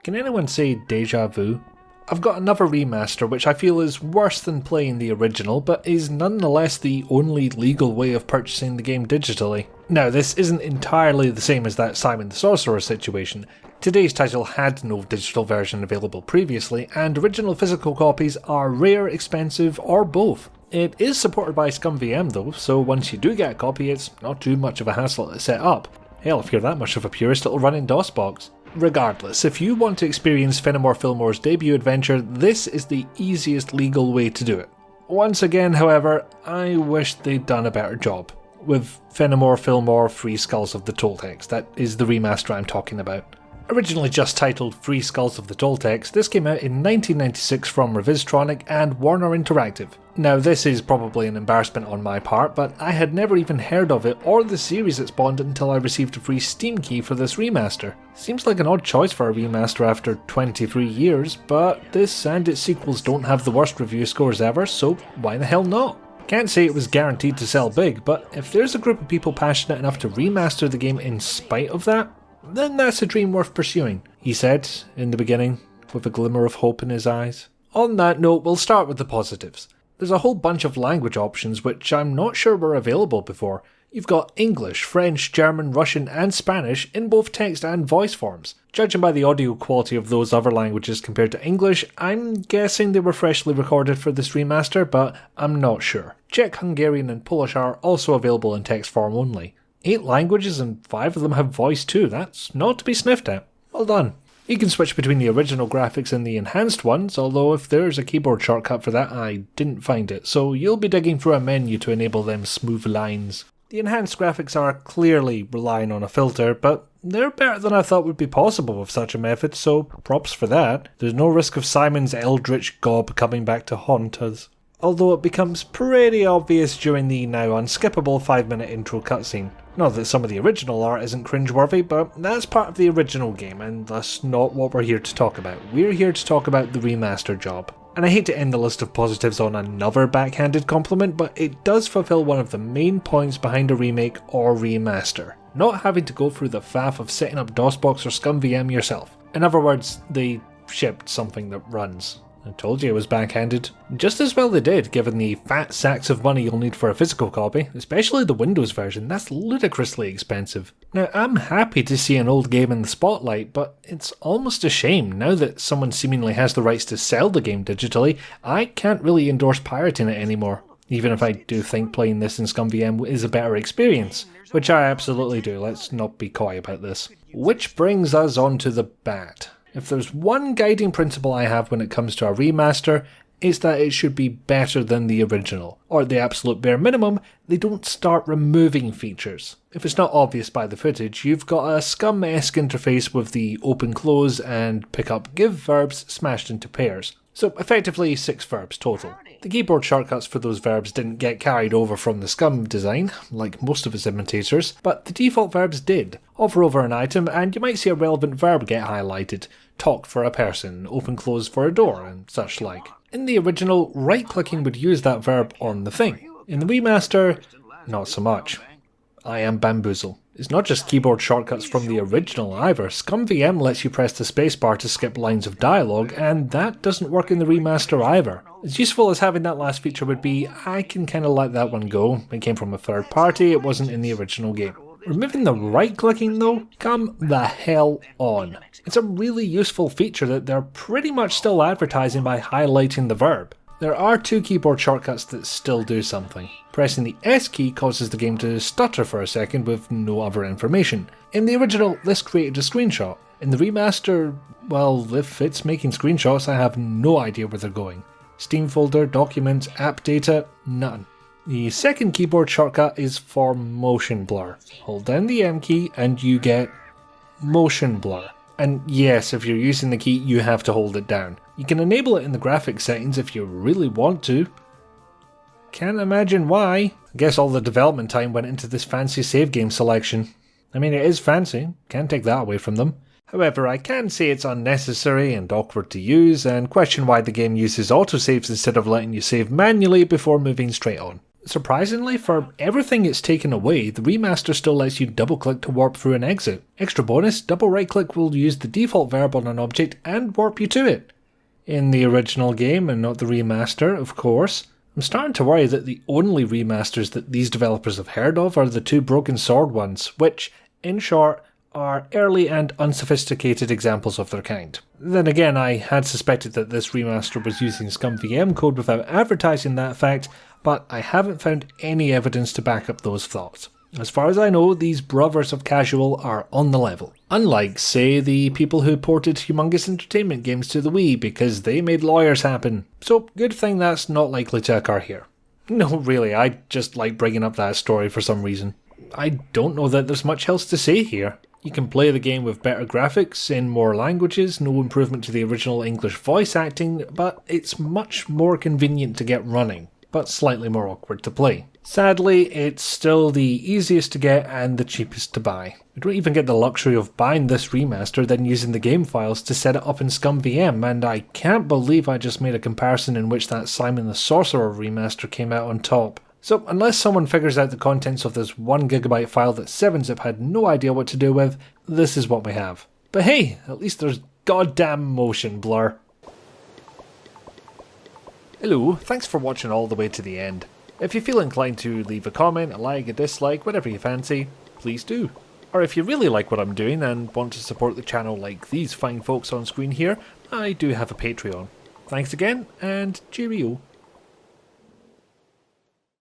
Can anyone say deja vu? I've got another remaster which I feel is worse than playing the original, but is nonetheless the only legal way of purchasing the game digitally. Now, this isn't entirely the same as that Simon the Sorcerer situation. Today's title had no digital version available previously, and original physical copies are rare, expensive, or both. It is supported by ScumVM though, so once you do get a copy it's not too much of a hassle to set up. Hell, if you're that much of a purist, it'll run in DOSBox. Regardless, if you want to experience Fenimore Fillmore's debut adventure, this is the easiest legal way to do it. Once again, however, I wish they'd done a better job. With Fenimore Fillmore Three Skulls of the Toltecs, that is the remaster I'm talking about. Originally just titled Three Skulls of the Toltecs, this came out in 1996 from Revistronic and Warner Interactive. Now this is probably an embarrassment on my part, but I had never even heard of it or the series it spawned until I received a free Steam key for this remaster. Seems like an odd choice for a remaster after 23 years, but this and its sequels don't have the worst review scores ever, so why the hell not? Can't say it was guaranteed to sell big, but if there's a group of people passionate enough to remaster the game in spite of that, then that's a dream worth pursuing, he said in the beginning, with a glimmer of hope in his eyes. On that note, we'll start with the positives. There's a whole bunch of language options which I'm not sure were available before. You've got English, French, German, Russian and Spanish in both text and voice forms. Judging by the audio quality of those other languages compared to English, I'm guessing they were freshly recorded for this remaster, but I'm not sure. Czech, Hungarian and Polish are also available in text form only. 8 languages and 5 of them have voice too, that's not to be sniffed at. Well done. You can switch between the original graphics and the enhanced ones, although if there's a keyboard shortcut for that I didn't find it, so you'll be digging through a menu to enable them smooth lines. The enhanced graphics are clearly relying on a filter, but they're better than I thought would be possible with such a method, so props for that. There's no risk of Simon's eldritch gob coming back to haunt us. Although it becomes pretty obvious during the now unskippable 5-minute intro cutscene. Not that some of the original art isn't cringeworthy, but that's part of the original game and thus not what we're here to talk about. We're here to talk about the remaster job. And I hate to end the list of positives on another backhanded compliment, but it does fulfill one of the main points behind a remake or remaster. Not having to go through the faff of setting up DOSBox or ScumVM yourself. In other words, they shipped something that runs. I told you it was backhanded. Just as well they did, given the fat sacks of money you'll need for a physical copy, especially the Windows version, that's ludicrously expensive. Now, I'm happy to see an old game in the spotlight, but it's almost a shame, now that someone seemingly has the rights to sell the game digitally, I can't really endorse pirating it anymore. Even if I do think playing this in ScumVM is a better experience. Which I absolutely do, let's not be coy about this. Which brings us on to the bat. If there's one guiding principle I have when it comes to a remaster, it's that it should be better than the original. Or at the absolute bare minimum, they don't start removing features. If it's not obvious by the footage, you've got a Scum-esque interface with the open close and pick up give verbs smashed into pairs. So effectively 6 verbs total. The keyboard shortcuts for those verbs didn't get carried over from the Scum design, like most of its imitators, but the default verbs did. Hover over an item and you might see a relevant verb get highlighted. Talk for a person, open close for a door, and such like. In the original, right-clicking would use that verb on the thing. In the remaster, not so much. I am bamboozled. It's not just keyboard shortcuts from the original either. ScumVM lets you press the spacebar to skip lines of dialogue, and that doesn't work in the remaster either. As useful as having that last feature would be, I can kinda let that one go. It came from a third party, it wasn't in the original game. Removing the right-clicking though? Come the hell on. It's a really useful feature that they're pretty much still advertising by highlighting the verb. There are 2 keyboard shortcuts that still do something. Pressing the S key causes the game to stutter for a second with no other information. In the original, this created a screenshot. In the remaster, well, if it's making screenshots, I have no idea where they're going. Steam folder, documents, app data, none. The second keyboard shortcut is for motion blur. Hold down the M key and you get motion blur. And yes, if you're using the key, you have to hold it down. You can enable it in the graphics settings if you really want to. Can't imagine why. I guess all the development time went into this fancy save game selection. I mean, it is fancy, can't take that away from them. However, I can say it's unnecessary and awkward to use, and question why the game uses autosaves instead of letting you save manually before moving straight on. surprisingly, for everything it's taken away, the remaster still lets you double click to warp through an exit. Extra bonus, double right click will use the default verb on an object and warp you to it. In the original game, and not the remaster, of course. I'm starting to worry that the only remasters that these developers have heard of are the two Broken Sword ones, which, in short, are early and unsophisticated examples of their kind. Then again, I had suspected that this remaster was using ScumVM code without advertising that fact, but I haven't found any evidence to back up those thoughts. As far as I know, these brothers of casual are on the level. Unlike, say, the people who ported Humongous Entertainment games to the Wii because they made lawyers happen. So, good thing that's not likely to occur here. No, really, I just like bringing up that story for some reason. I don't know that there's much else to say here. You can play the game with better graphics, in more languages, no improvement to the original English voice acting, but it's much more convenient to get running, but slightly more awkward to play. Sadly, it's still the easiest to get and the cheapest to buy. I don't even get the luxury of buying this remaster then using the game files to set it up in ScumVM, and I can't believe I just made a comparison in which that Simon the Sorcerer remaster came out on top. So unless someone figures out the contents of this 1GB file that 7-Zip had no idea what to do with, this is what we have. But hey, at least there's goddamn motion blur. Hello, thanks for watching all the way to the end. If you feel inclined to leave a comment, a like, a dislike, whatever you fancy, please do. Or if you really like what I'm doing and want to support the channel like these fine folks on screen here, I do have a Patreon. Thanks again, and cheerio.